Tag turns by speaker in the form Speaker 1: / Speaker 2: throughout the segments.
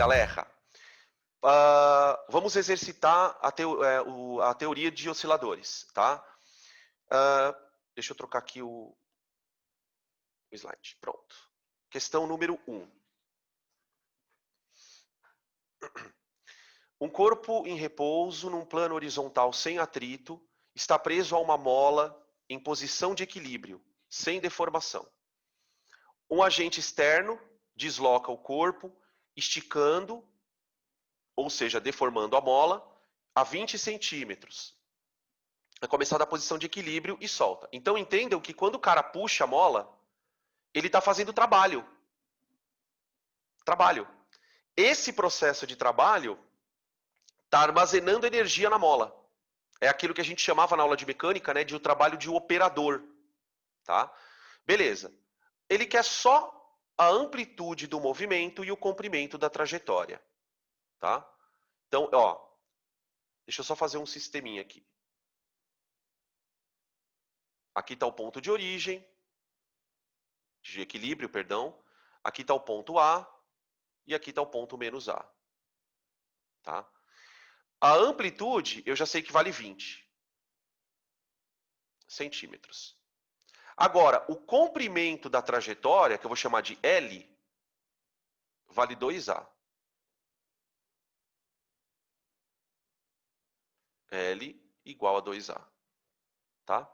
Speaker 1: galera. Vamos exercitar a teoria de osciladores, tá? Deixa eu trocar aqui o slide. Pronto. Questão número 1. Um corpo em repouso num plano horizontal sem atrito está preso a uma mola em posição de equilíbrio, sem deformação. Um agente externo desloca o corpo, esticando, ou seja, deformando a mola, a 20 centímetros. Vai começar da posição de equilíbrio e solta. Então entendam que quando o cara puxa a mola, ele está fazendo trabalho. Esse processo de trabalho está armazenando energia na mola. É aquilo que a gente chamava na aula de mecânica, né, de o trabalho de operador. Tá? Beleza. Ele quer só a amplitude do movimento e o comprimento da trajetória. Tá? Então, ó, deixa eu só fazer um sisteminha aqui. Aqui está o ponto de origem, de equilíbrio, perdão. Aqui está o ponto A e aqui está o ponto menos A. Tá? A amplitude, eu já sei que vale 20 centímetros. Agora, o comprimento da trajetória, que eu vou chamar de L, vale 2A. L igual a 2A. Tá?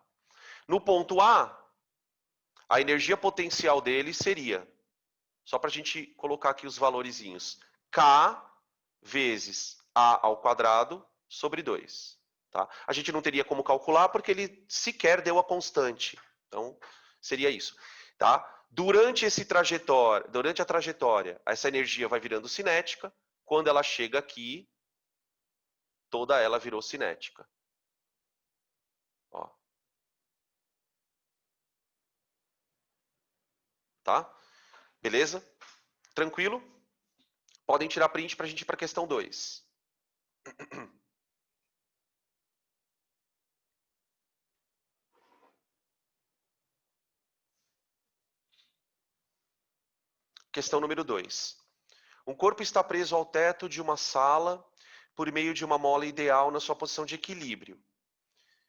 Speaker 1: No ponto A, a energia potencial dele seria, só para a gente colocar aqui os valorezinhos, K vezes A ao quadrado sobre 2. Tá? A gente não teria como calcular porque ele sequer deu a constante. Então, seria isso. Tá? Durante a trajetória, essa energia vai virando cinética. Quando ela chega aqui, toda ela virou cinética. Ó. Tá? Beleza? Tranquilo? Podem tirar print para a gente ir para a questão 2. Questão número 2. Um corpo está preso ao teto de uma sala por meio de uma mola ideal na sua posição de equilíbrio.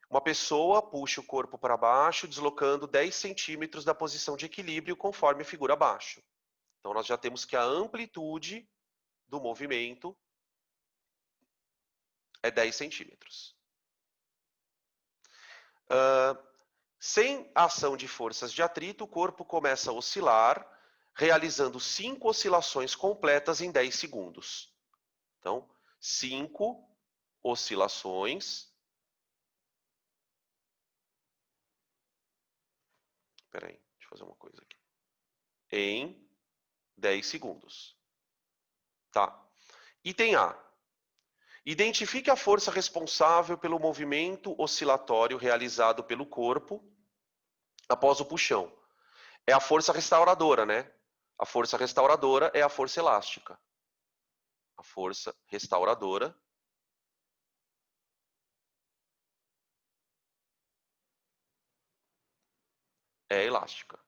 Speaker 1: Uma pessoa puxa o corpo para baixo, deslocando 10 centímetros da posição de equilíbrio, conforme a figura abaixo. Então, nós já temos que a amplitude do movimento é 10 centímetros. Sem ação de forças de atrito, o corpo começa a oscilar, realizando 5 oscilações completas em 10 segundos. Então, 5 oscilações. Espera aí, deixa eu fazer uma coisa aqui. Em 10 segundos. Tá. Item A. Identifique a força responsável pelo movimento oscilatório realizado pelo corpo após o puxão. É a força restauradora, né? A força restauradora é a força elástica. A força restauradora é elástica.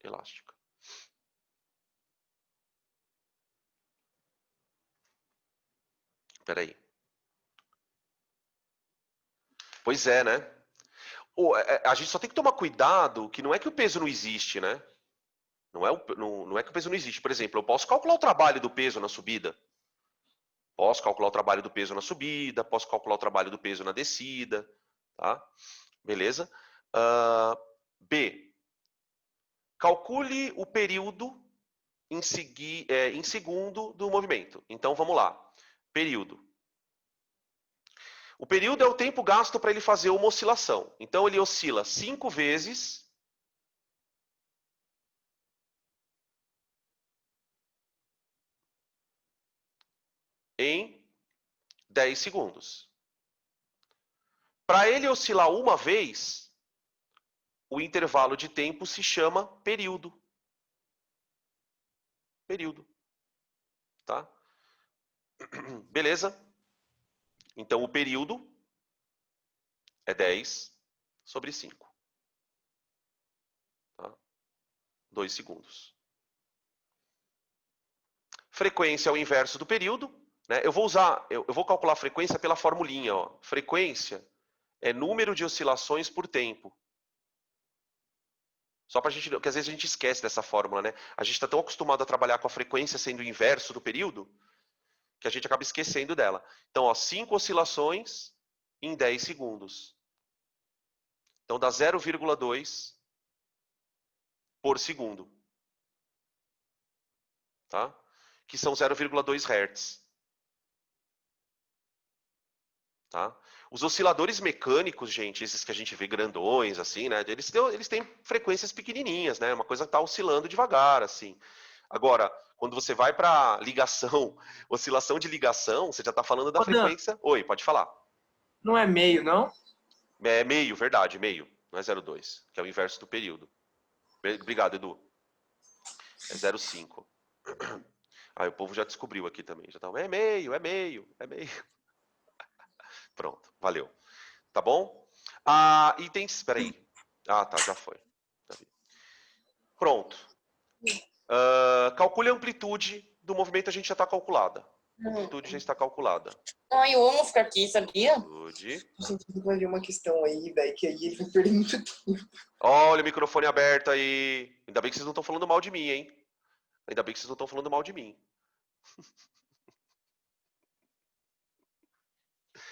Speaker 1: Elástica. Espera aí. Pois é, né? A gente só tem que tomar cuidado que não é que o peso não existe, né? Não é que o peso não existe. Por exemplo, eu posso calcular o trabalho do peso na subida. Posso calcular o trabalho do peso na subida, posso calcular o trabalho do peso na descida. Tá? Beleza? B. Calcule o período em segundo do movimento. Então, vamos lá. Período. O período é o tempo gasto para ele fazer uma oscilação. Então, ele oscila 5 vezes em 10 segundos. Para ele oscilar uma vez, o intervalo de tempo se chama período. Período. Tá? Beleza? Então, o período é 10 sobre 5. Tá? 2 segundos. Frequência é o inverso do período, né? Eu vou calcular a frequência pela formulinha, ó. Frequência é número de oscilações por tempo. Só pra gente, porque às vezes a gente esquece dessa fórmula, né? A gente está tão acostumado a trabalhar com a frequência sendo o inverso do período, que a gente acaba esquecendo dela. Então, ó, 5 oscilações em 10 segundos. Então dá 0,2 por segundo. Tá? Que são 0,2 Hz. Tá? Os osciladores mecânicos, gente, esses que a gente vê grandões, assim, né? Eles têm frequências pequenininhas, né? Uma coisa que está oscilando devagar, assim. Agora, quando você vai para ligação, oscilação de ligação, você já está falando da
Speaker 2: Ô, Dan,
Speaker 1: frequência. Oi, pode falar.
Speaker 2: não é meio, não?
Speaker 1: É meio, verdade, meio. Não é 0,2, que é o inverso do período. Obrigado, Edu. É 0,5. Aí o povo já descobriu aqui também. Já tá, é meio, é meio, é meio. Pronto, valeu. Tá bom? Itens, espera aí. Ah, tá, já foi. Já vi. Pronto. Calcule a amplitude do movimento, a gente já está calculada. A amplitude já está calculada.
Speaker 3: Ai, eu amo ficar aqui, sabia?
Speaker 1: Amplitude.
Speaker 4: Gente, vai vir uma questão aí, velho, que aí ele vai perder muito tempo.
Speaker 1: Olha o microfone aberto aí. Ainda bem que vocês não estão falando mal de mim, hein? Ainda bem que vocês não estão falando mal de mim.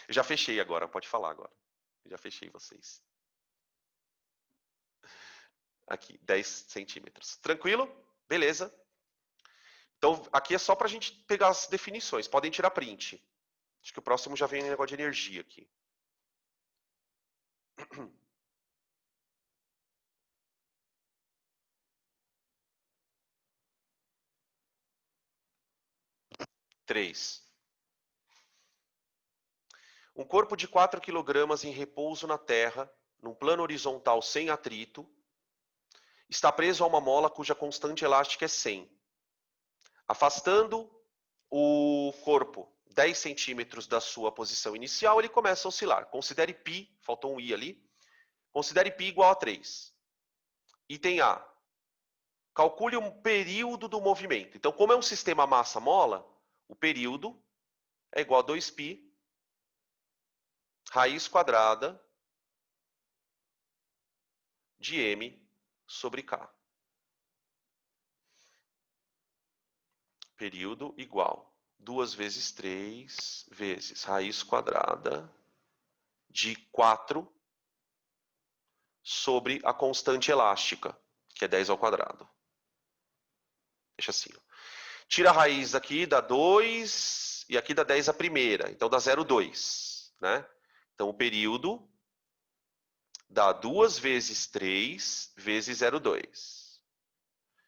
Speaker 1: Eu já fechei agora, pode falar agora. Eu já fechei vocês. Aqui, 10 centímetros. Tranquilo? Beleza. Então, aqui é só para a gente pegar as definições. Podem tirar print. Acho que o próximo já vem um negócio de energia aqui. Três. Um corpo de 4 kg em repouso na Terra, num plano horizontal sem atrito, está preso a uma mola cuja constante elástica é 100. Afastando o corpo 10 centímetros da sua posição inicial, ele começa a oscilar. Considere π, faltou um i ali, considere π igual a 3. Item A. Calcule um período do movimento. Então, como é um sistema massa-mola, o período é igual a 2π raiz quadrada de m sobre k. Período igual 2 vezes 3 vezes raiz quadrada de 4 sobre a constante elástica, que é 10 ao quadrado. Deixa assim. Ó. Tira a raiz daqui, dá 2, e aqui dá 10 a primeira, então dá 0,2. Né? Então o período dá 2 vezes 3 vezes 0,2.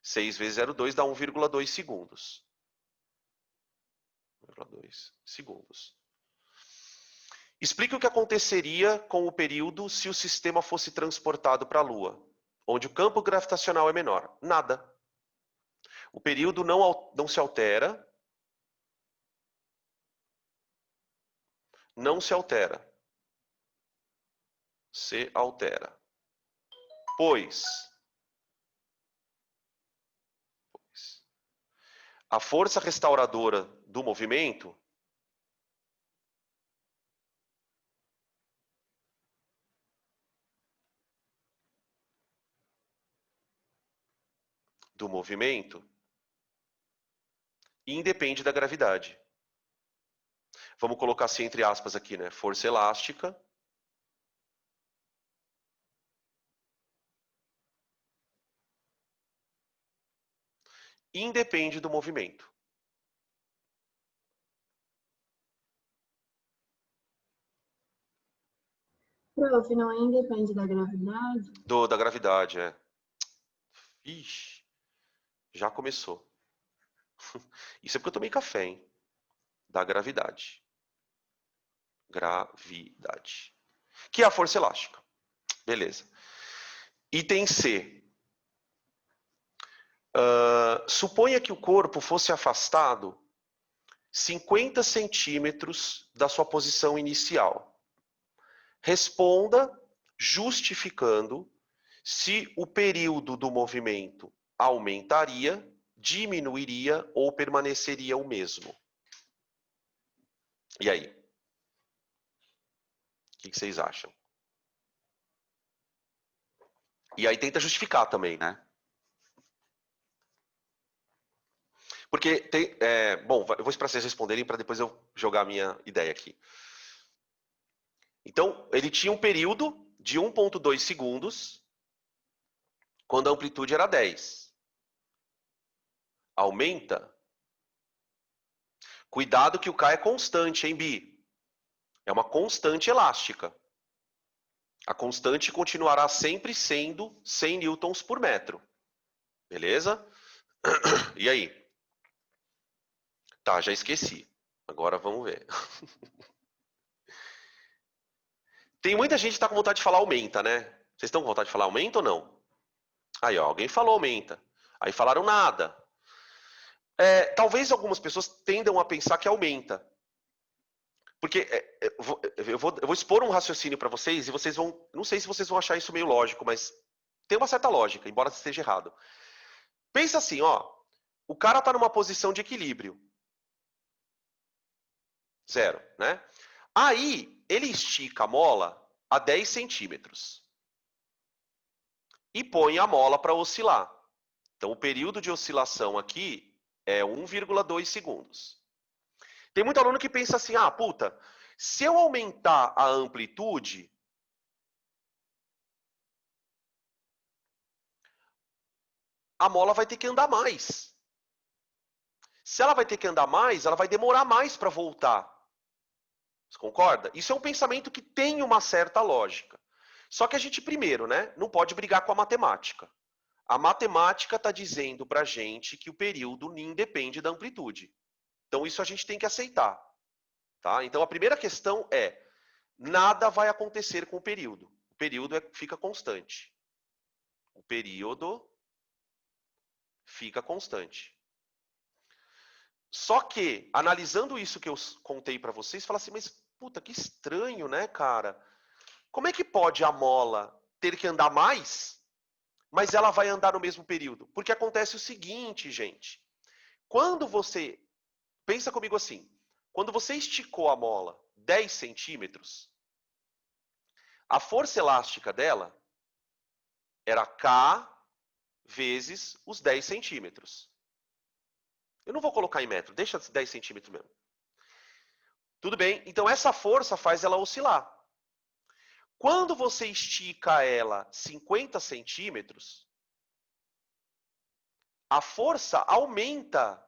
Speaker 1: 6 vezes 0,2 dá 1,2 segundos. 1,2 segundos. Explique o que aconteceria com o período se o sistema fosse transportado para a Lua, onde o campo gravitacional é menor. Nada. O período não se altera. Não se altera. Se altera. Pois a força restauradora do movimento independe da gravidade. Vamos colocar assim entre aspas aqui, né? Força elástica independe do movimento.
Speaker 5: Prof, não independe da gravidade?
Speaker 1: Da gravidade, é. Ixi, já começou. Isso é porque eu tomei café, hein? Da gravidade. Gravidade. Que é a força elástica. Beleza. Item C. Suponha que o corpo fosse afastado 50 centímetros da sua posição inicial. Responda justificando se o período do movimento aumentaria diminuiria ou permaneceria o mesmo? E aí? O que vocês acham? E aí tenta justificar também, né? Porque tem... bom, eu vou esperar vocês responderem para depois eu jogar a minha ideia aqui. Então, ele tinha um período de 1,2 segundos quando a amplitude era 10. Aumenta. Cuidado que o K é constante, hein, Bi? É uma constante elástica. A constante continuará sempre sendo 100 newtons por metro. Beleza? E aí? Tá, já esqueci. Agora vamos ver. Tem muita gente que está com vontade de falar aumenta, né? Vocês estão com vontade de falar aumenta ou não? Aí, ó, alguém falou aumenta. Aí falaram nada. Talvez algumas pessoas tendam a pensar que aumenta. Porque eu vou expor um raciocínio para vocês e vocês vão... Não sei se vocês vão achar isso meio lógico, mas tem uma certa lógica, embora esteja errado. Pensa assim, ó. O cara está numa posição de equilíbrio. 0, né? Aí, ele estica a mola a 10 centímetros. E põe a mola para oscilar. Então, o período de oscilação aqui é 1,2 segundos. Tem muito aluno que pensa assim, ah, puta, se eu aumentar a amplitude, a mola vai ter que andar mais. Se ela vai ter que andar mais, ela vai demorar mais para voltar. Você concorda? Isso é um pensamento que tem uma certa lógica. Só que a gente, primeiro, né, não pode brigar com a matemática. A matemática está dizendo para a gente que o período independe da amplitude. Então, isso a gente tem que aceitar. Tá? Então, a primeira questão é, nada vai acontecer com o período. O período fica constante. O período fica constante. Só que, analisando isso que eu contei para vocês, fala assim, mas puta, que estranho, né, cara? Como é que pode a mola ter que andar mais, mas ela vai andar no mesmo período? Porque acontece o seguinte, gente. Quando você... Pensa comigo assim. Quando você esticou a mola 10 centímetros, a força elástica dela era K vezes os 10 centímetros. Eu não vou colocar em metro, deixa 10 centímetros mesmo. Tudo bem? Então, essa força faz ela oscilar. Quando você estica ela 50 centímetros, a força aumenta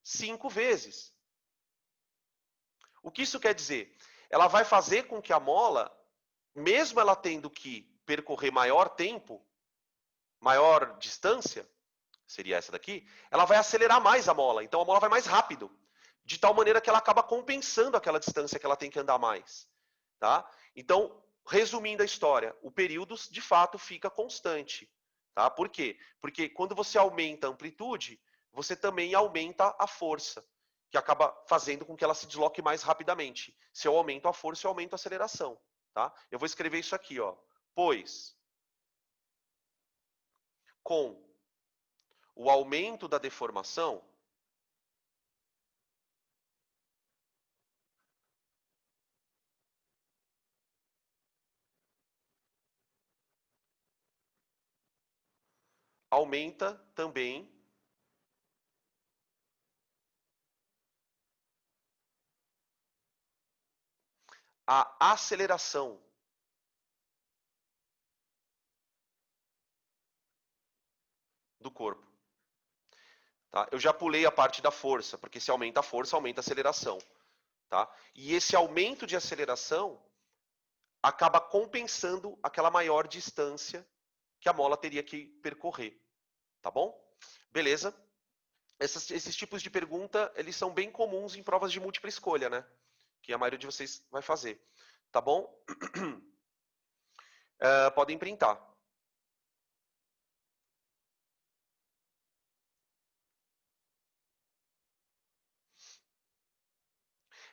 Speaker 1: 5 vezes. O que isso quer dizer? Ela vai fazer com que a mola, mesmo ela tendo que percorrer maior tempo, maior distância, seria essa daqui, ela vai acelerar mais a mola. Então a mola vai mais rápido, de tal maneira que ela acaba compensando aquela distância que ela tem que andar mais. Tá? Então, resumindo a história, o período de fato fica constante. Tá? Por quê? Porque quando você aumenta a amplitude, você também aumenta a força, que acaba fazendo com que ela se desloque mais rapidamente. Se eu aumento a força, eu aumento a aceleração. Tá? Eu vou escrever isso aqui, ó. Pois, com o aumento da deformação, aumenta também a aceleração. Do corpo. Tá? Eu já pulei a parte da força, porque se aumenta a força, aumenta a aceleração. Tá? E esse aumento de aceleração acaba compensando aquela maior distância que a mola teria que percorrer. Tá bom? Beleza? Esses tipos de pergunta, eles são bem comuns em provas de múltipla escolha, né? Que a maioria de vocês vai fazer. Tá bom? Podem printar.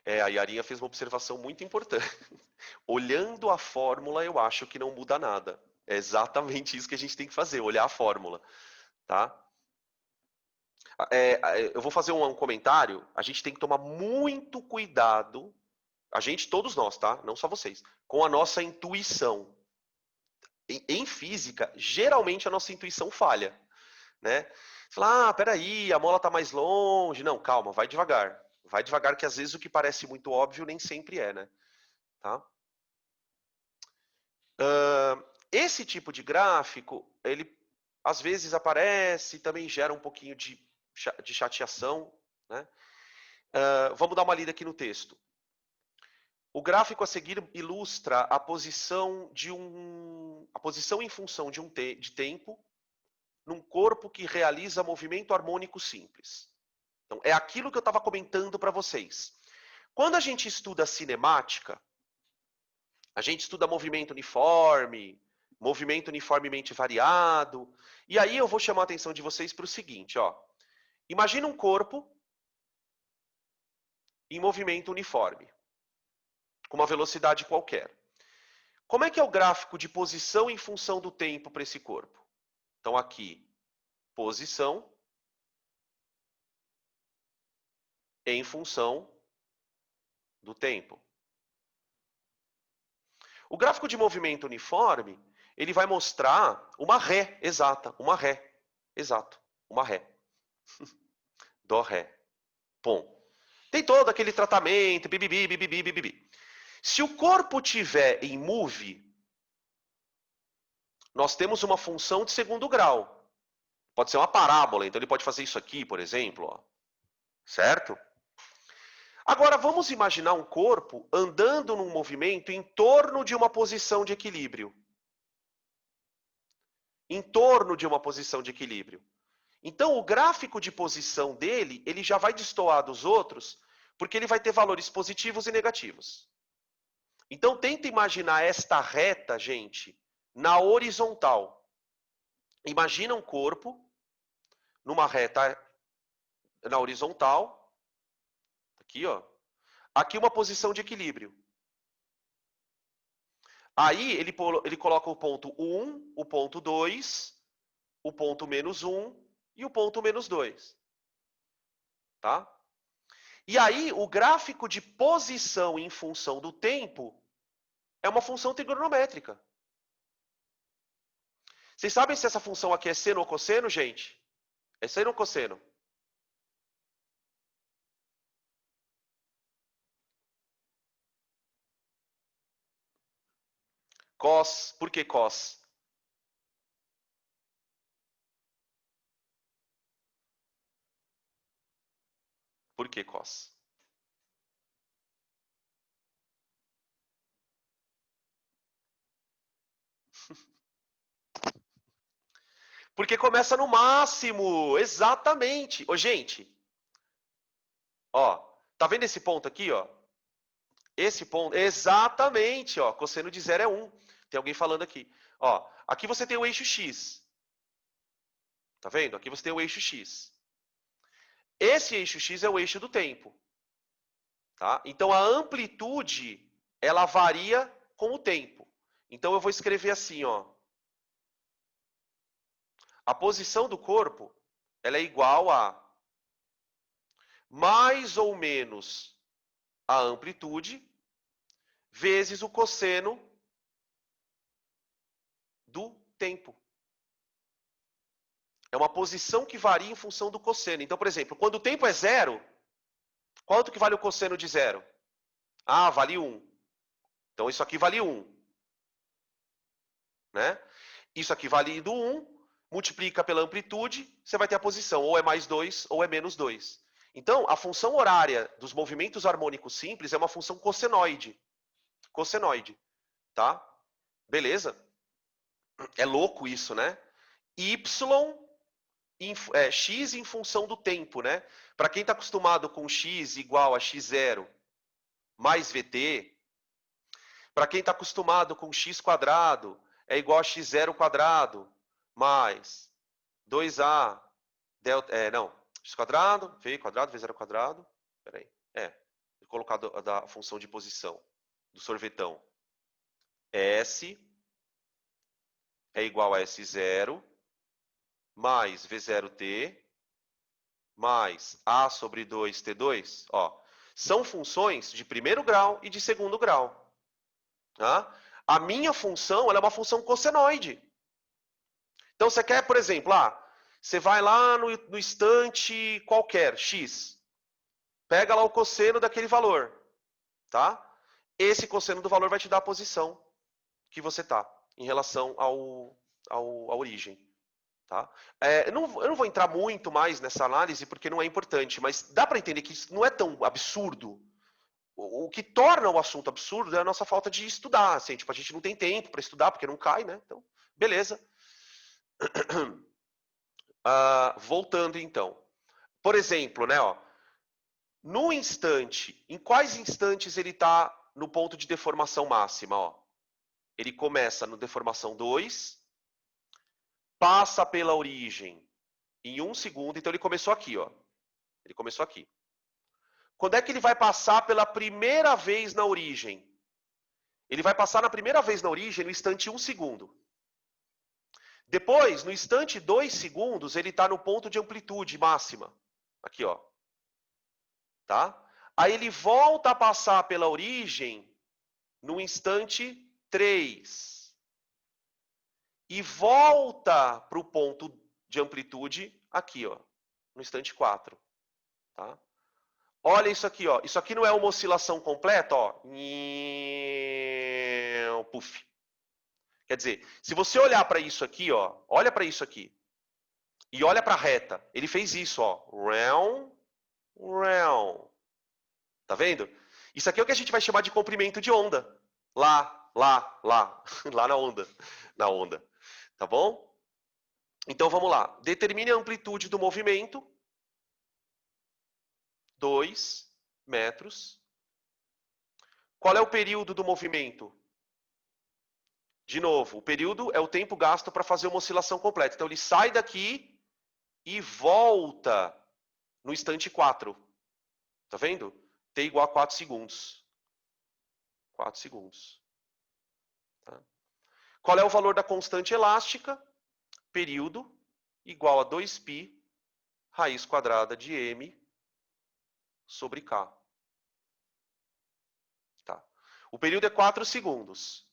Speaker 1: A Yarinha fez uma observação muito importante. Olhando a fórmula, eu acho que não muda nada. É exatamente isso que a gente tem que fazer, olhar a fórmula. Tá? Eu vou fazer um comentário. A gente tem que tomar muito cuidado, a gente, todos nós, tá? Não só vocês, com a nossa intuição. Em física, geralmente a nossa intuição falha, né? Você fala, peraí, a mola está mais longe. Não, calma, vai devagar. Vai devagar, que às vezes o que parece muito óbvio nem sempre é, né? Tá? Esse tipo de gráfico, ele às vezes aparece e também gera um pouquinho de chateação, né? Vamos dar uma lida aqui no texto. O gráfico a seguir ilustra a posição em função de tempo num corpo que realiza movimento harmônico simples. Então, é aquilo que eu estava comentando para vocês. Quando a gente estuda cinemática, a gente estuda movimento uniformemente variado, e aí eu vou chamar a atenção de vocês para o seguinte, ó. Imagina um corpo em movimento uniforme, com uma velocidade qualquer. Como é que é o gráfico de posição em função do tempo para esse corpo? Então aqui, posição em função do tempo. O gráfico de movimento uniforme, ele vai mostrar uma ré exata, uma ré. Exato, uma ré. Dó, ré. Bom, tem todo aquele tratamento, bibibi, bibibi, bibibi. Se o corpo tiver em move, nós temos uma função de segundo grau. Pode ser uma parábola, então ele pode fazer isso aqui, por exemplo. Ó. Certo? Agora, vamos imaginar um corpo andando num movimento em torno de uma posição de equilíbrio. Em torno de uma posição de equilíbrio. Então, o gráfico de posição dele, ele já vai destoar dos outros, porque ele vai ter valores positivos e negativos. Então, tenta imaginar esta reta, gente, na horizontal. Imagina um corpo numa reta na horizontal. Aqui, ó. Aqui uma posição de equilíbrio. Aí ele coloca o ponto 1, o ponto 2, o ponto menos 1 e o ponto menos 2. Tá? E aí o gráfico de posição em função do tempo é uma função trigonométrica. Vocês sabem se essa função aqui é seno ou cosseno, gente? É seno ou cosseno? Cos. Por que cos? Por que cos? Porque começa no máximo. Exatamente. Ô, gente. Ó. Tá vendo esse ponto aqui, ó? Esse ponto. Exatamente, ó. Cosseno de zero é 1. Tem alguém falando aqui. Ó. Aqui você tem o eixo x. Tá vendo? Aqui você tem o eixo x. Esse eixo x é o eixo do tempo. Tá? Então, a amplitude, ela varia com o tempo. Então, eu vou escrever assim, ó. A posição do corpo, ela é igual a mais ou menos a amplitude vezes o cosseno do tempo. É uma posição que varia em função do cosseno. Então, por exemplo, quando o tempo é zero, quanto que vale o cosseno de zero? Ah, vale 1. Então, isso aqui vale 1. Né? Isso aqui vale do 1, multiplica pela amplitude, você vai ter a posição, ou é mais 2 ou é menos 2. Então, a função horária dos movimentos harmônicos simples é uma função cossenoide. Cossenoide, tá? Beleza? É louco isso, né? X em função do tempo, né? Para quem está acostumado com x igual a x0 mais vt, para quem está acostumado com x quadrado é igual a x0 quadrado mais 2a delta, x quadrado, v quadrado, v0 quadrado, peraí, vou colocar da função de posição do sorvetão. S é igual a S0 mais V0t mais A sobre 2T2, ó, são funções de primeiro grau e de segundo grau. Tá? A minha função ela é uma função cossenoide. Então você quer, por exemplo, você vai lá no instante qualquer, x, pega lá o cosseno daquele valor, tá? Esse cosseno do valor vai te dar a posição que você está em relação à origem. Tá? Eu não vou entrar muito mais nessa análise porque não é importante, mas dá para entender que isso não é tão absurdo. O que torna o assunto absurdo é a nossa falta de estudar. Assim, tipo, a gente não tem tempo para estudar porque não cai, né? Então, beleza. Voltando então. Por exemplo, né, ó, no instante, em quais instantes ele está no ponto de deformação máxima? Ó? Ele começa no deformação 2, passa pela origem em 1 segundo, então ele começou aqui, ó. Ele começou aqui. Quando é que ele vai passar pela primeira vez na origem? Ele vai passar na primeira vez na origem no instante 1 segundo. Depois, no instante 2 segundos, ele está no ponto de amplitude máxima. Aqui, ó. Tá? Aí ele volta a passar pela origem no instante 3. E volta para o ponto de amplitude aqui, ó, no instante 4. Tá? Olha isso aqui, ó. Isso aqui não é uma oscilação completa, ó. Puff. Quer dizer, se você olhar para isso aqui, ó, olha para isso aqui. E olha para a reta. Ele fez isso, ó. Round, round. Tá vendo? Isso aqui é o que a gente vai chamar de comprimento de onda. Lá. Lá na onda. Na onda. Tá bom? Então vamos lá. Determine a amplitude do movimento. 2 metros. Qual é o período do movimento? De novo, o período é o tempo gasto para fazer uma oscilação completa. Então ele sai daqui e volta no instante 4. Tá vendo? T igual a 4 segundos. 4 segundos. Tá? Qual é o valor da constante elástica? Período igual a 2π raiz quadrada de m sobre k. Tá. O período é 4 segundos.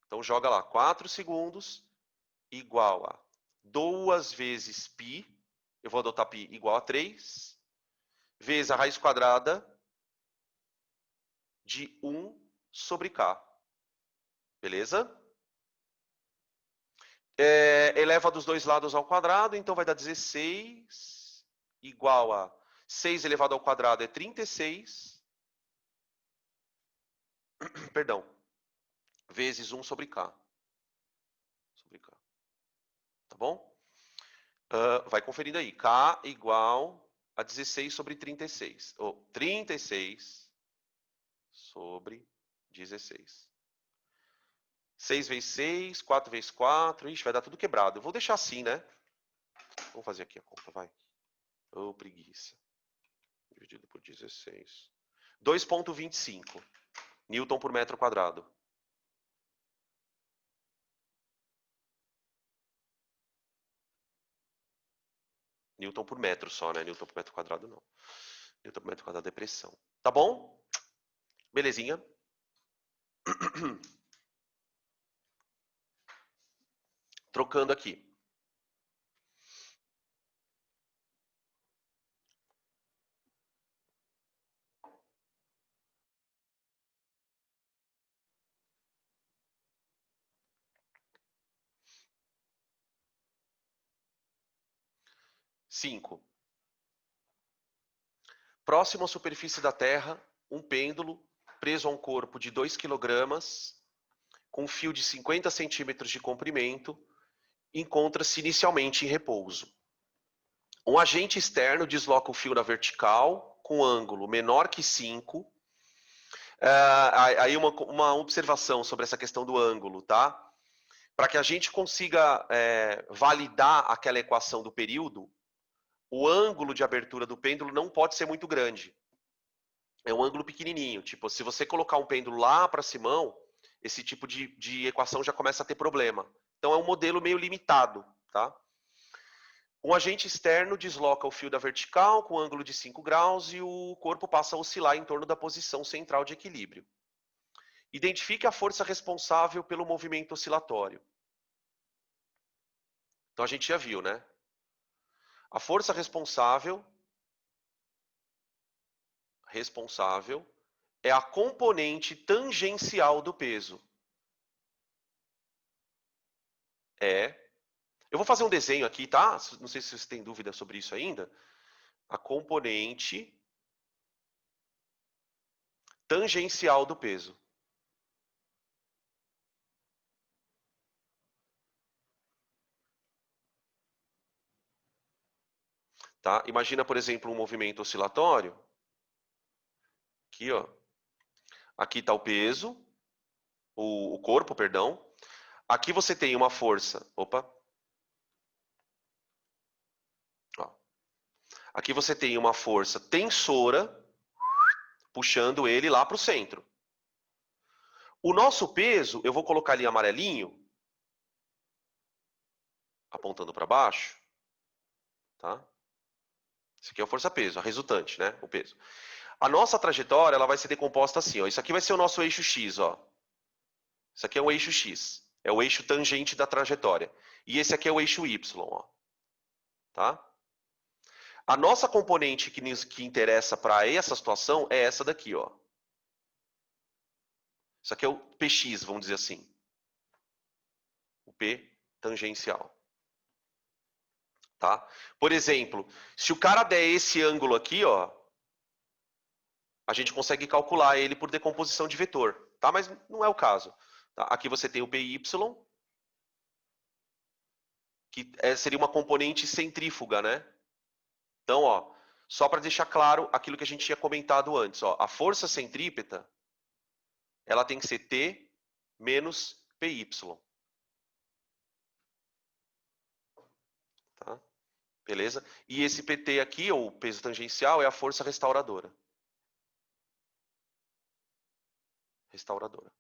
Speaker 1: Então joga lá, 4 segundos igual a 2 vezes π, eu vou adotar π igual a 3, vezes a raiz quadrada de 1 sobre k. Beleza? Eleva dos dois lados ao quadrado, então vai dar 16 igual a 6 elevado ao quadrado é 36. Perdão. Vezes 1 sobre k. Sobre k. Tá bom? Vai conferindo aí. K igual a 16 sobre 36. Ou 36 sobre 16. 6 vezes 6, 4 vezes 4. Ixi, vai dar tudo quebrado. Eu vou deixar assim, né? Vamos fazer aqui a conta, vai. Ô, preguiça. Dividido por 16. 2,25 Newton por metro quadrado. Newton por metro só, né? Newton por metro quadrado não. Newton por metro quadrado é pressão. Tá bom? Belezinha? Trocando aqui. Cinco. Próximo à superfície da Terra, um pêndulo preso a um corpo de 2 kg, com um fio de 50 centímetros de comprimento, encontra-se inicialmente em repouso. Um agente externo desloca o fio na vertical, com ângulo menor que 5. Aí uma observação sobre essa questão do ângulo, tá? Para que a gente consiga validar aquela equação do período, o ângulo de abertura do pêndulo não pode ser muito grande. É um ângulo pequenininho. Tipo, se você colocar um pêndulo lá para Simão, esse tipo de equação já começa a ter problema. Então é um modelo meio limitado, tá? Um agente externo desloca o fio da vertical com ângulo de 5 graus e o corpo passa a oscilar em torno da posição central de equilíbrio. Identifique a força responsável pelo movimento oscilatório. Então a gente já viu, né? A força responsável é a componente tangencial do peso. Eu vou fazer um desenho aqui, tá? Não sei se vocês têm dúvida sobre isso ainda. A componente tangencial do peso. Tá? Imagina, por exemplo, um movimento oscilatório. Aqui, ó. Aqui está o peso, o corpo, perdão. Aqui você tem uma força. Opa. Ó. Aqui você tem uma força tensora puxando ele lá para o centro. O nosso peso, eu vou colocar ali amarelinho, apontando para baixo. Tá? Isso aqui é a força-peso, a resultante, né? O peso. A nossa trajetória ela vai ser decomposta assim. Ó. Isso aqui vai ser o nosso eixo X. Ó. Isso aqui é o eixo X. É o eixo tangente da trajetória. E esse aqui é o eixo Y. Ó. Tá? A nossa componente que interessa para essa situação é essa daqui. Ó. Isso aqui é o PX, vamos dizer assim. O P tangencial. Tá? Por exemplo, se o cara der esse ângulo aqui, ó, a gente consegue calcular ele por decomposição de vetor, tá? Mas não é o caso. Tá? Aqui você tem o PY, que seria uma componente centrífuga, né? Então, ó, só para deixar claro aquilo que a gente tinha comentado antes, ó, a força centrípeta, ela tem que ser T menos PY. Tá? Beleza? E esse PT aqui, ou peso tangencial, é a força restauradora. Restauradora.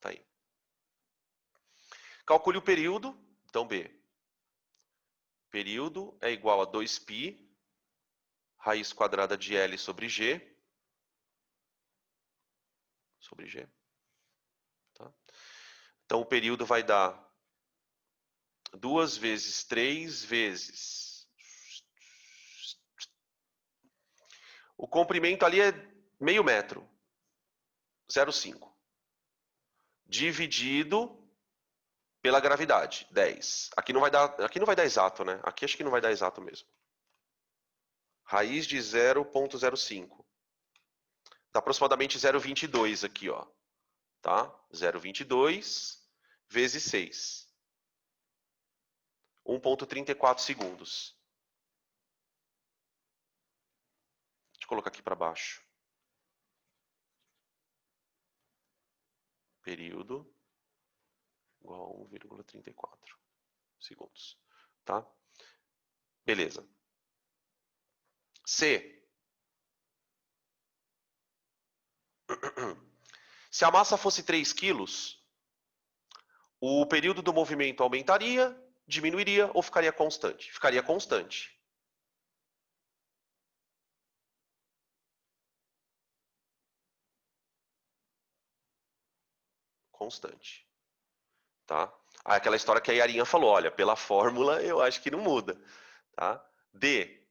Speaker 1: Tá aí. Calcule o período. Então, B. Período é igual a 2π raiz quadrada de L sobre G. Sobre G. Tá? Então, o período vai dar 2 vezes 3 vezes. O comprimento ali é meio metro. 0,5. Dividido pela gravidade, 10. Aqui não vai dar exato, né? Aqui acho que não vai dar exato mesmo. Raiz de 0,05. Dá aproximadamente 0,22 aqui, ó. Tá? 0,22 vezes 6. 1,34 segundos. Deixa eu colocar aqui para baixo. Período igual a 1,34 segundos. Tá? Beleza. C. Se a massa fosse 3 quilos, o período do movimento aumentaria, diminuiria ou ficaria constante? Ficaria constante. Constante. Tá? Aquela história que a Yarinha falou, olha, pela fórmula eu acho que não muda. Tá? D.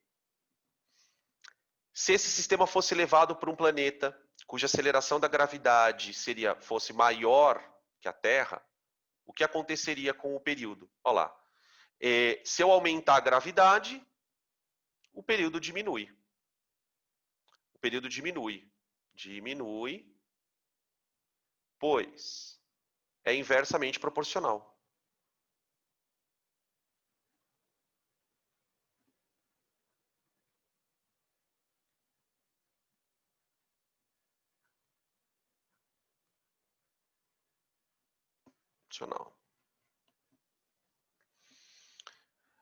Speaker 1: Se esse sistema fosse levado por um planeta cuja aceleração da gravidade fosse maior que a Terra, o que aconteceria com o período? Olha lá. Se eu aumentar a gravidade, o período diminui. O período diminui. Diminui, pois é inversamente proporcional.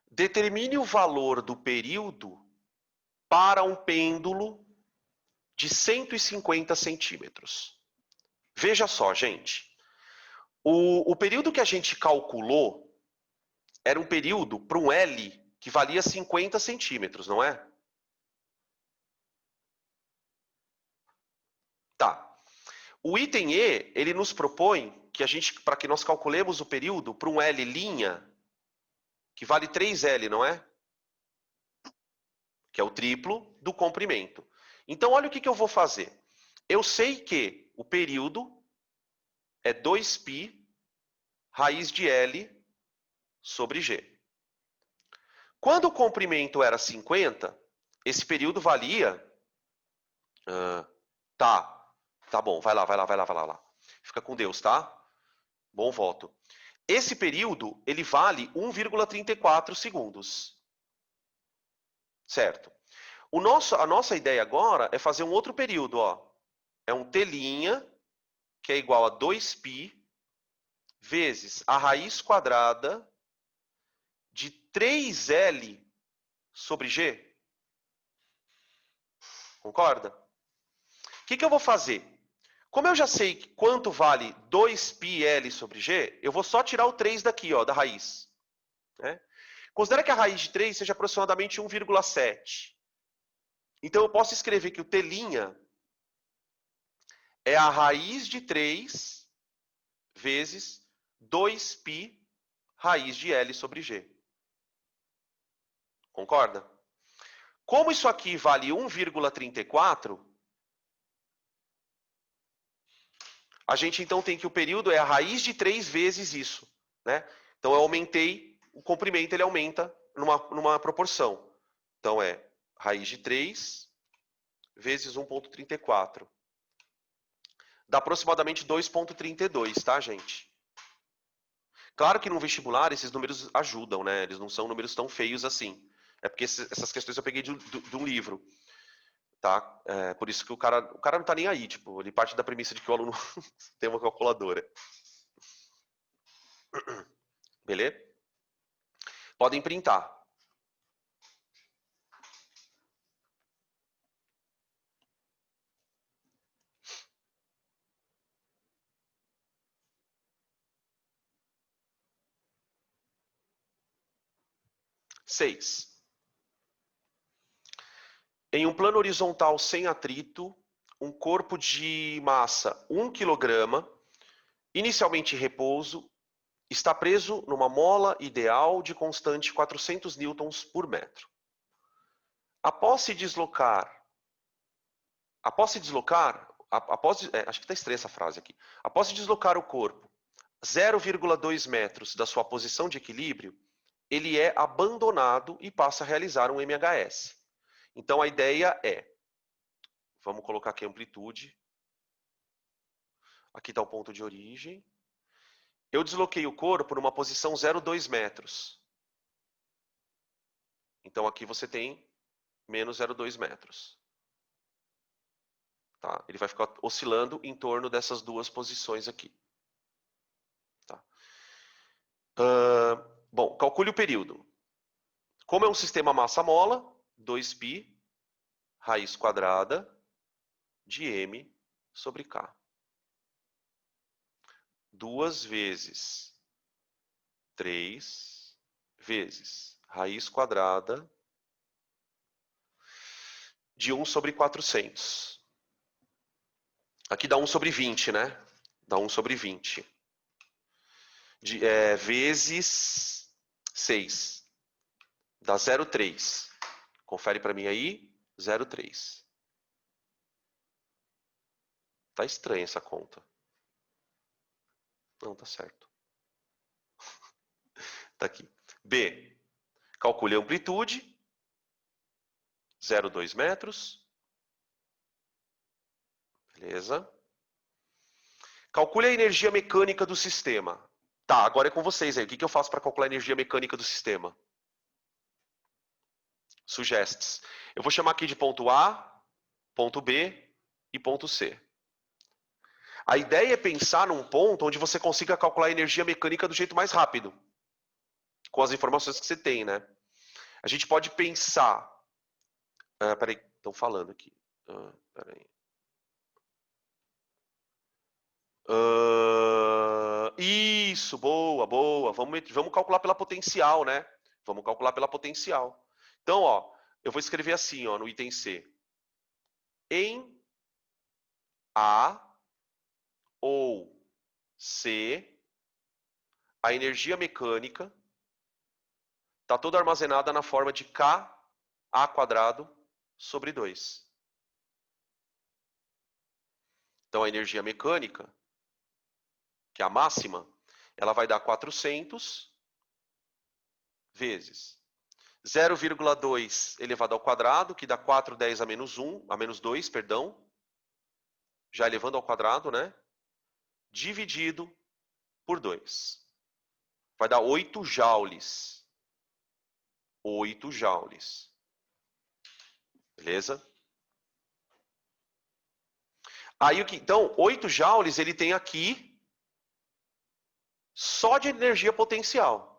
Speaker 1: Determine o valor do período para um pêndulo de 150 centímetros. Veja só, gente. O período que a gente calculou era um período para um L que valia 50 centímetros, não é? Tá. O item E, ele nos propõe que para que nós calculemos o período para um L' que vale 3L, não é? Que é o triplo do comprimento. Então, olha o que eu vou fazer. Eu sei que o período é 2π raiz de L sobre G. Quando o comprimento era 50, esse período valia... Tá bom, vai lá. Fica com Deus, tá? Bom voto. Esse período, ele vale 1,34 segundos. Certo. A nossa ideia agora é fazer um outro período, ó. É um T', que é igual a 2π vezes a raiz quadrada de 3L sobre G. Concorda? O que eu vou fazer? Como eu já sei quanto vale 2πL sobre G, eu vou só tirar o 3 daqui, ó, da raiz. Né? Considera que a raiz de 3 seja aproximadamente 1,7. Então eu posso escrever que o T' é a raiz de 3 vezes 2π raiz de L sobre G. Concorda? Como isso aqui vale 1,34, a gente então tem que o período é a raiz de 3 vezes isso. Né? Então eu aumentei, o comprimento ele aumenta numa proporção. Então é raiz de 3 vezes 1,34. Dá aproximadamente 2,32, tá, gente? Claro que no vestibular esses números ajudam, né? Eles não são números tão feios assim. É porque essas questões eu peguei de um livro. Tá? Por isso que o cara não tá nem aí. Tipo, ele parte da premissa de que o aluno tem uma calculadora. Beleza? Podem printar. Seis. Em um plano horizontal sem atrito, um corpo de massa 1 kg, inicialmente em repouso, está preso numa mola ideal de constante 400 newtons por metro. Após se deslocar, acho que está estranha essa frase aqui. Após se deslocar o corpo 0,2 metros da sua posição de equilíbrio, ele é abandonado e passa a realizar um MHS. Então a ideia é, vamos colocar aqui a amplitude. Aqui está o ponto de origem. Eu desloquei o corpo numa posição 0,2 metros. Então aqui você tem menos 0,2 metros. Tá? Ele vai ficar oscilando em torno dessas duas posições aqui. Tá? Bom, calcule o período. Como é um sistema massa-mola, 2π raiz quadrada de m sobre k. 2 vezes 3 vezes raiz quadrada de 1 sobre 400. Aqui dá 1 sobre 20, né? Dá 1 sobre 20. Vezes 6. Dá 0,3. Confere para mim aí. 0,3. Tá estranha essa conta. Não, tá certo. Tá aqui. B. Calcule a amplitude. 0,2 metros. Beleza. Calcule a energia mecânica do sistema. Tá, agora é com vocês aí. O que eu faço para calcular a energia mecânica do sistema? Suggestes. Eu vou chamar aqui de ponto A, ponto B e ponto C. A ideia é pensar num ponto onde você consiga calcular a energia mecânica do jeito mais rápido. Com as informações que você tem, né? A gente pode pensar... peraí, estão falando aqui. Peraí. Isso, boa, boa. Vamos calcular pela potencial, né? Vamos calcular pela potencial. Então, ó, eu vou escrever assim, ó, no item C. Em A ou C, a energia mecânica está toda armazenada na forma de K² sobre 2. Então, a energia mecânica, que é a máxima, ela vai dar 400 vezes 0,2 elevado ao quadrado, que dá 4/10 a menos 2, perdão, já elevando ao quadrado, né? Dividido por 2. Vai dar 8 joules. 8 joules. Beleza? Aí, então, 8 joules ele tem aqui só de energia potencial.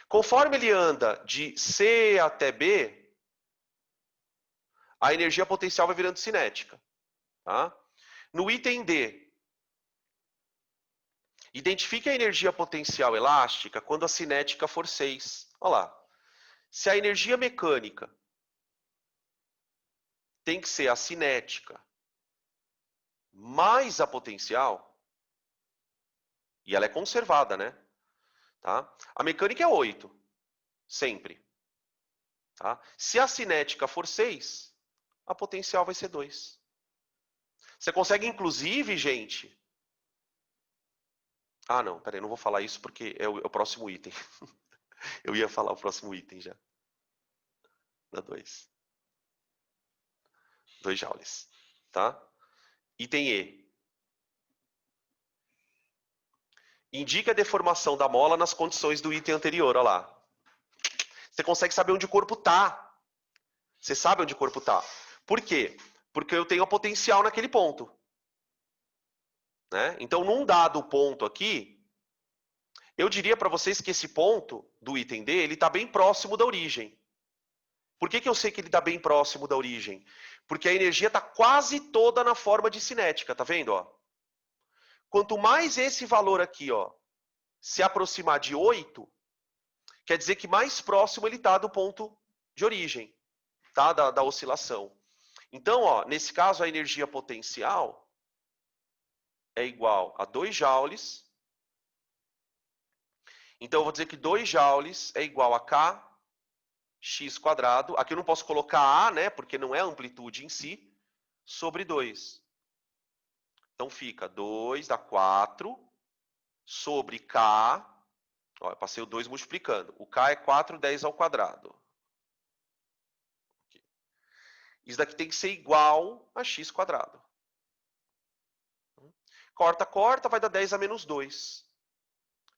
Speaker 1: Conforme ele anda de C até B, a energia potencial vai virando cinética. Tá? No item D, identifique a energia potencial elástica quando a cinética for 6. Olha lá. Se a energia mecânica tem que ser a cinética mais a potencial, e ela é conservada, né? Tá? A mecânica é 8, sempre. Tá? Se a cinética for 6, a potencial vai ser 2. Você consegue, inclusive, gente... Ah, não, peraí, não vou falar isso porque é o próximo item. Eu ia falar o próximo item já. Dá 2. 2 joules. Tá? Item E. Indica a deformação da mola nas condições do item anterior. Olha lá. Você consegue saber onde o corpo está. Você sabe onde o corpo está. Por quê? Porque eu tenho a potencial naquele ponto. Né? Então, num dado ponto aqui, eu diria para vocês que esse ponto do item D, ele está bem próximo da origem. Por que eu sei que ele está bem próximo da origem? Porque a energia está quase toda na forma de cinética, tá vendo? Ó? Quanto mais esse valor aqui, ó, se aproximar de 8, quer dizer que mais próximo ele está do ponto de origem, tá? Da oscilação. Então, ó, nesse caso, a energia potencial é igual a 2 joules. Então, eu vou dizer que 2 joules é igual a Kx². Aqui eu não posso colocar A, né? Porque não é a amplitude em si, sobre 2. Então, fica 2 dá 4 sobre K. Ó, eu passei o 2 multiplicando. O K é 4/10². Isso daqui tem que ser igual a x². Corta, corta, vai dar 10 a menos 2.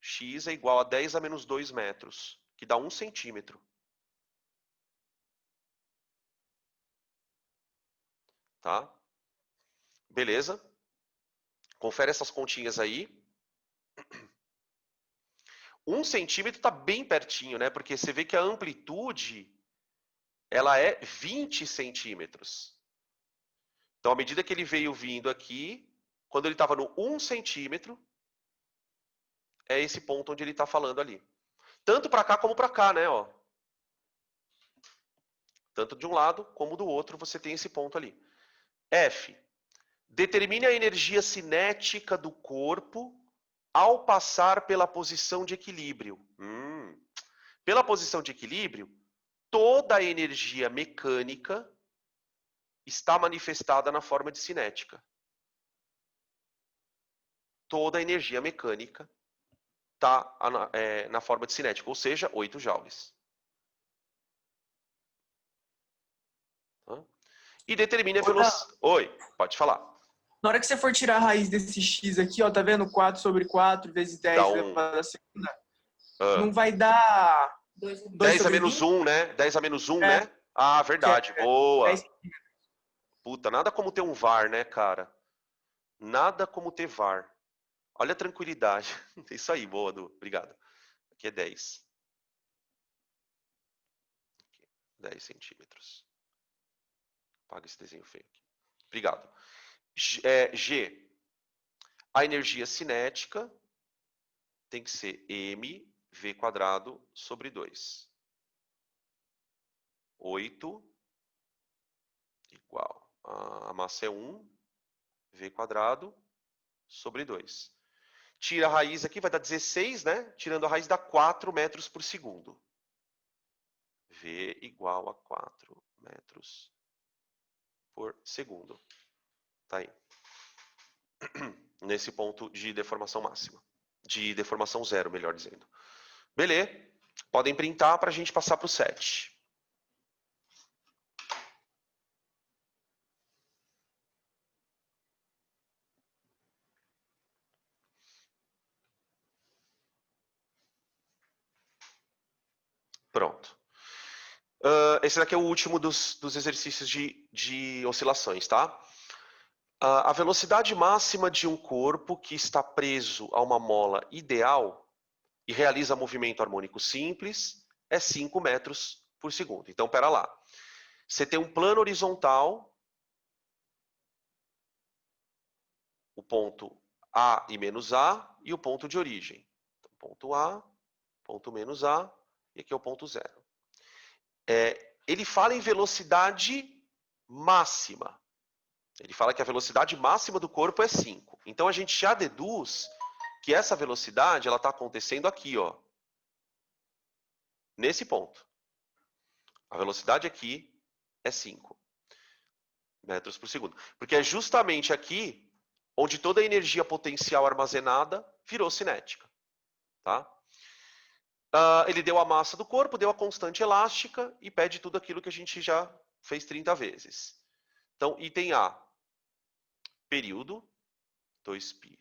Speaker 1: X é igual a 10 a menos 2 metros, que dá 1 centímetro. Tá? Beleza? Confere essas continhas aí. 1 centímetro está bem pertinho, né? Porque você vê que a amplitude ela é 20 centímetros. Então, à medida que ele veio vindo aqui, quando ele estava no 1 centímetro, é esse ponto onde ele está falando ali. Tanto para cá como para cá, né? Ó. Tanto de um lado como do outro, você tem esse ponto ali. F. Determine a energia cinética do corpo ao passar pela posição de equilíbrio. Pela posição de equilíbrio, toda a energia mecânica está manifestada na forma de cinética. Toda a energia mecânica está na forma de cinética, ou seja, 8 joules. E determine a velocidade... Oi, pode falar.
Speaker 2: Na hora que você for tirar a raiz desse x aqui, ó, tá vendo? 4 sobre 4 vezes 10
Speaker 1: Dá
Speaker 2: elevado à segunda.
Speaker 1: Ah,
Speaker 2: Não vai dar
Speaker 3: 2
Speaker 2: 2
Speaker 1: 10 a
Speaker 2: sobre
Speaker 1: menos
Speaker 2: 20?
Speaker 1: 1, né? 10 a menos 1,
Speaker 2: É.
Speaker 1: né? Ah, verdade.
Speaker 2: Que é
Speaker 1: Boa.
Speaker 2: 10.
Speaker 1: Puta, nada como ter um VAR, né, cara? Nada como ter VAR. Olha a tranquilidade. Isso aí, boa, Du. Obrigado. Aqui é 10. Aqui, 10 centímetros. Apaga esse desenho feio aqui. Obrigado. G. A energia cinética tem que ser mv² sobre 2. 8 igual. A massa é 1, v² sobre 2. Tira a raiz aqui, vai dar 16, né? Tirando a raiz dá 4 metros por segundo. V igual a 4 metros por segundo. Tá aí. Nesse ponto de deformação máxima. De deformação zero, melhor dizendo. Beleza. Podem printar para a gente passar para o 7. Pronto. Esse daqui é o último dos exercícios de oscilações, tá? A velocidade máxima de um corpo que está preso a uma mola ideal e realiza movimento harmônico simples é 5 metros por segundo. Então, pera lá. Você tem um plano horizontal, o ponto A e menos A, e o ponto de origem. Então, ponto A, ponto menos A, e aqui é o ponto zero. Ele fala em velocidade máxima. Ele fala que a velocidade máxima do corpo é 5. Então, a gente já deduz que essa velocidade está acontecendo aqui, ó, nesse ponto. A velocidade aqui é 5 metros por segundo. Porque é justamente aqui onde toda a energia potencial armazenada virou cinética. Tá? Ele deu a massa do corpo, deu a constante elástica e pede tudo aquilo que a gente já fez 30 vezes. Então, item A. Período, 2π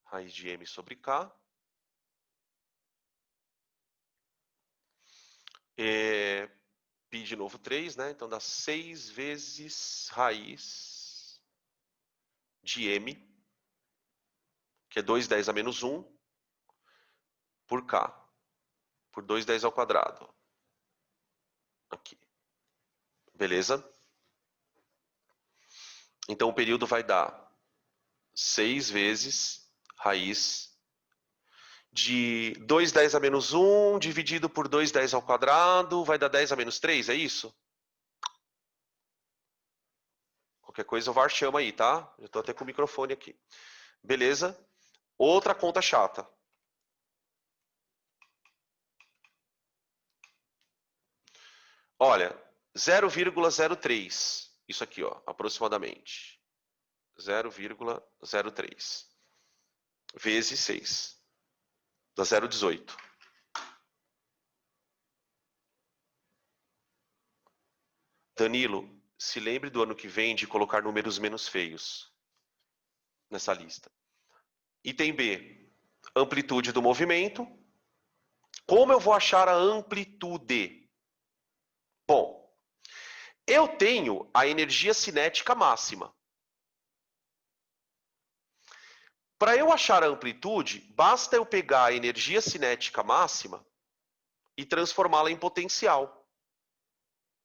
Speaker 1: raiz de m sobre k. Π de novo 3, né? Então dá 6 vezes raiz de m, que é 2/10 a menos 1, por k, por 2/10 ao quadrado. Aqui. Beleza? Então o período vai dar 6 vezes raiz de 2/10 a menos 1 dividido por 2/10 ao quadrado, vai dar 10 a menos 3, é isso? Qualquer coisa o VAR chama aí, tá? Eu estou até com o microfone aqui. Beleza? Outra conta chata. Olha, 0,03. Isso aqui, ó, aproximadamente. 0,03 vezes 6. Dá 0,18. Danilo, se lembre do ano que vem de colocar números menos feios nessa lista. Item B, amplitude do movimento. Como eu vou achar a amplitude? Bom, eu tenho a energia cinética máxima. Para eu achar a amplitude, basta eu pegar a energia cinética máxima e transformá-la em potencial.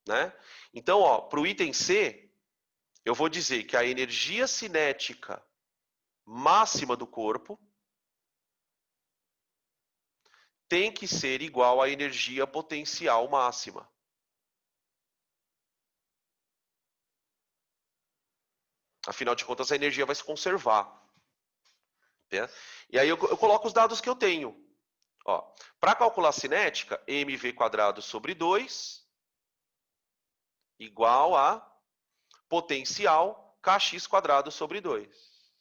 Speaker 1: Né? Então, para o item C, eu vou dizer que a energia cinética máxima do corpo tem que ser igual à energia potencial máxima. Afinal de contas, a energia vai se conservar. Né? E aí eu coloco os dados que eu tenho. Para calcular a cinética, mv² sobre 2 igual a potencial kx² sobre 2.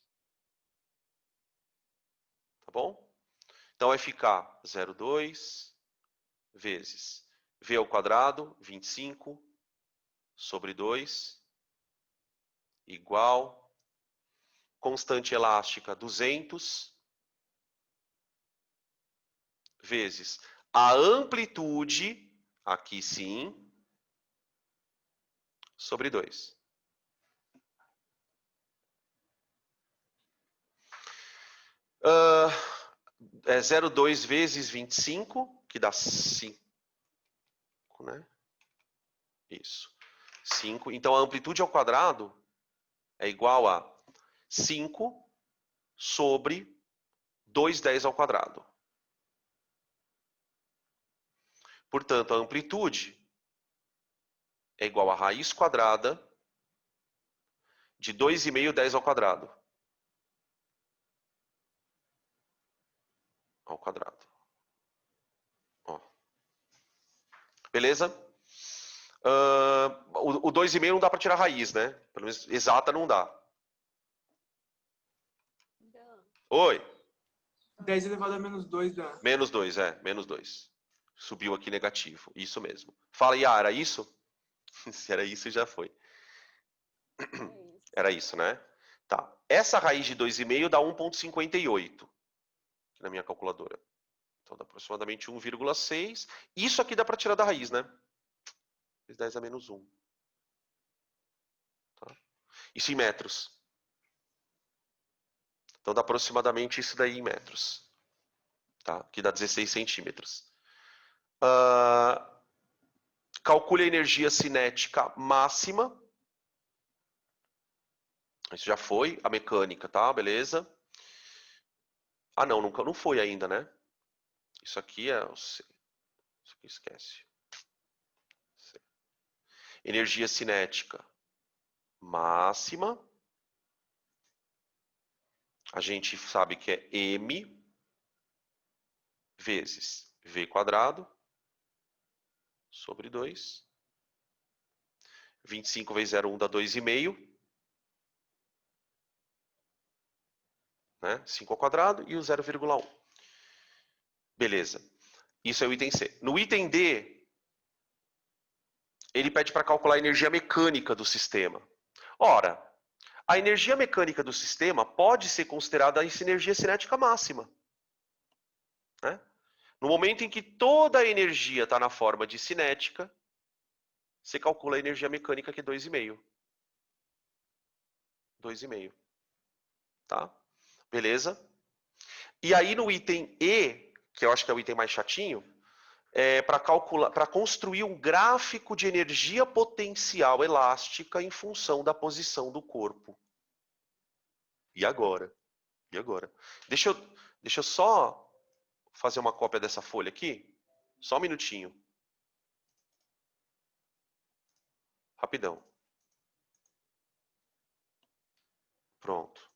Speaker 1: Tá bom? Então vai ficar 0,2 vezes v², 25, sobre 2, igual, constante elástica, 200, vezes a amplitude, aqui sim, sobre 2. É 0,2 vezes 25, que dá 5, né? Isso. 5. Então, a amplitude ao quadrado é igual a 5 sobre 2/10 ao quadrado. Portanto, a amplitude é igual a raiz quadrada de 2,5 10 ao quadrado. Ao quadrado. Ó. Beleza? O 2,5 não dá para tirar raiz, né? Pelo menos exata não dá. Oi.
Speaker 2: 10 elevado a menos 2 dá.
Speaker 1: Menos 2, menos 2. Subiu aqui negativo, isso mesmo. Fala, Iá, era isso? Se era isso, já foi. Era isso, né? Tá. Essa raiz de 2,5 dá 1,58 aqui na minha calculadora. Então dá aproximadamente 1,6. Isso aqui dá para tirar da raiz, né? 10 a menos 1. Tá? Isso em metros. Então dá aproximadamente isso daí em metros. Tá? Que dá 16 centímetros. Calcule a energia cinética máxima. Isso já foi. A mecânica, tá? Beleza. Ah, não, nunca, não foi ainda, né? Isso aqui é o C. Isso aqui esquece. C. Energia cinética máxima. A gente sabe que é M vezes V quadrado sobre 2. 25 vezes 0,1 dá 2,5. Né? 5 ao quadrado e o 0,1. Beleza. Isso é o item C. No item D, ele pede para calcular a energia mecânica do sistema. Ora, a energia mecânica do sistema pode ser considerada essa energia cinética máxima. Né? No momento em que toda a energia está na forma de cinética, você calcula a energia mecânica, que é 2,5. 2,5. Tá? Beleza? E aí no item E, que eu acho que é o item mais chatinho, para construir um gráfico de energia potencial elástica em função da posição do corpo. E agora? E agora? Deixa eu só fazer uma cópia dessa folha aqui. Só um minutinho. Rapidão. Pronto.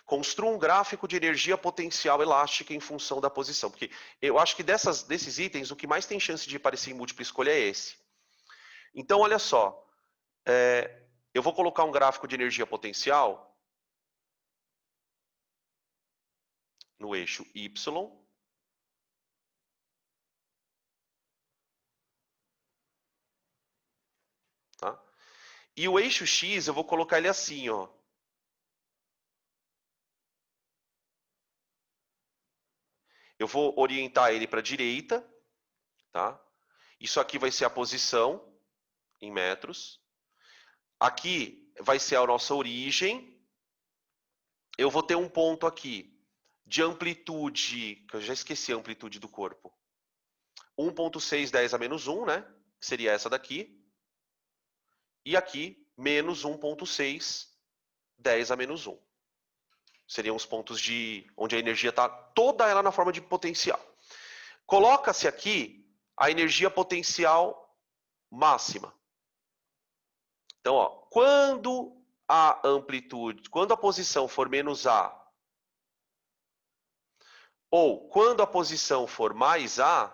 Speaker 1: Construa um gráfico de energia potencial elástica em função da posição. Porque eu acho que desses itens, o que mais tem chance de aparecer em múltipla escolha é esse. Então, olha só. Eu vou colocar um gráfico de energia potencial no eixo Y. Tá? E o eixo X, eu vou colocar ele assim, ó. Eu vou orientar ele para a direita, tá? Isso aqui vai ser a posição em metros. Aqui vai ser a nossa origem. Eu vou ter um ponto aqui de amplitude, que eu já esqueci a amplitude do corpo. 1,6 10 a menos 1, né? Que seria essa daqui. E aqui, menos 1,6 10 a menos 1. Seriam os pontos onde a energia está toda ela na forma de potencial. Coloca-se aqui a energia potencial máxima. Então, ó, quando a posição for menos A, ou quando a posição for mais A,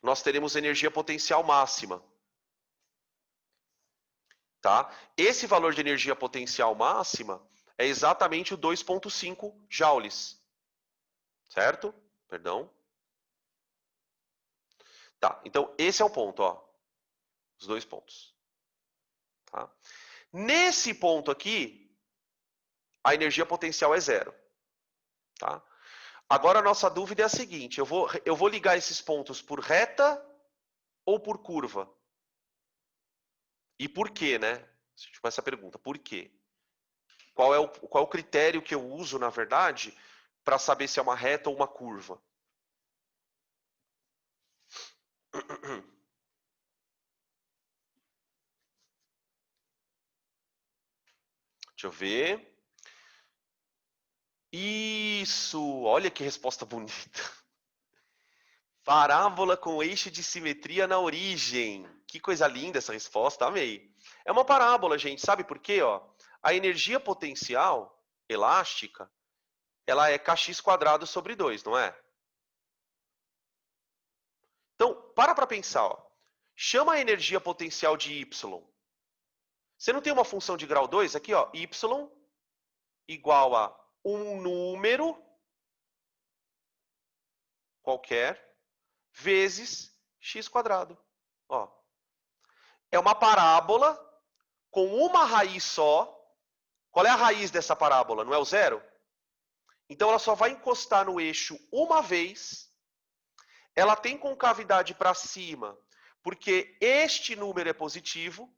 Speaker 1: nós teremos energia potencial máxima. Tá? Esse valor de energia potencial máxima é exatamente o 2,5 joules. Certo? Perdão. Tá, então esse é o ponto, ó. Os dois pontos. Tá? Nesse ponto aqui, a energia potencial é 0. Tá? Agora a nossa dúvida é a seguinte, eu vou ligar esses pontos por reta ou por curva? E por quê, né? Tipo essa pergunta, por quê? Qual é o critério que eu uso, na verdade, para saber se é uma reta ou uma curva? Deixa eu ver. Isso, olha que resposta bonita. Parábola com eixo de simetria na origem. Que coisa linda essa resposta, amei. É uma parábola, gente, sabe por quê? Ó? A energia potencial elástica, ela é kx² sobre 2, não é? Então, para pensar. Ó. Chama a energia potencial de y. Você não tem uma função de grau 2? Aqui, ó, y igual a um número qualquer vezes x². Ó. É uma parábola com uma raiz só. Qual é a raiz dessa parábola? Não é o zero? Então ela só vai encostar no eixo uma vez. Ela tem concavidade para cima, porque este número é positivo.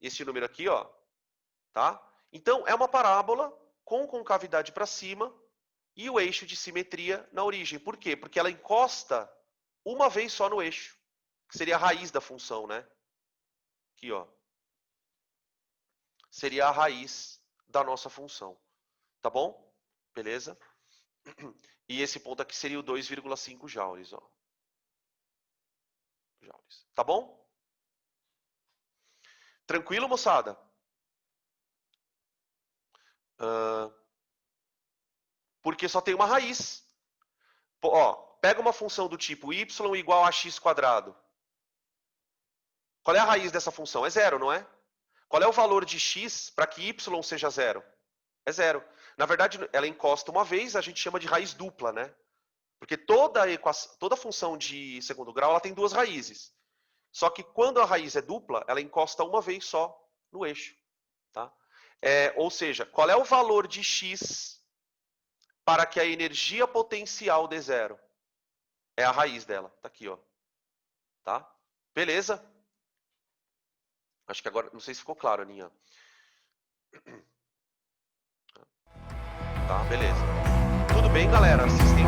Speaker 1: Este número aqui, ó. Tá? Então é uma parábola com concavidade para cima e o eixo de simetria na origem. Por quê? Porque ela encosta uma vez só no eixo, que seria a raiz da função, né? Aqui, ó. Seria a raiz da nossa função. Tá bom? Beleza? E esse ponto aqui seria o 2,5 joules, ó. Joules. Tá bom? Tranquilo, moçada? Porque só tem uma raiz. Ó, pega uma função do tipo y igual a x². Qual é a raiz dessa função? É zero, não é? Qual é o valor de x para que y seja zero? É zero. Na verdade, ela encosta uma vez, a gente chama de raiz dupla, né? Porque toda função de segundo grau ela tem duas raízes. Só que quando a raiz é dupla, ela encosta uma vez só no eixo. Tá? Ou seja, qual é o valor de x para que a energia potencial dê zero? É a raiz dela. Tá aqui, ó. Tá? Beleza? Acho que agora, não sei se ficou claro, Aninha. Tá, beleza. Tudo bem, galera? Vocês têm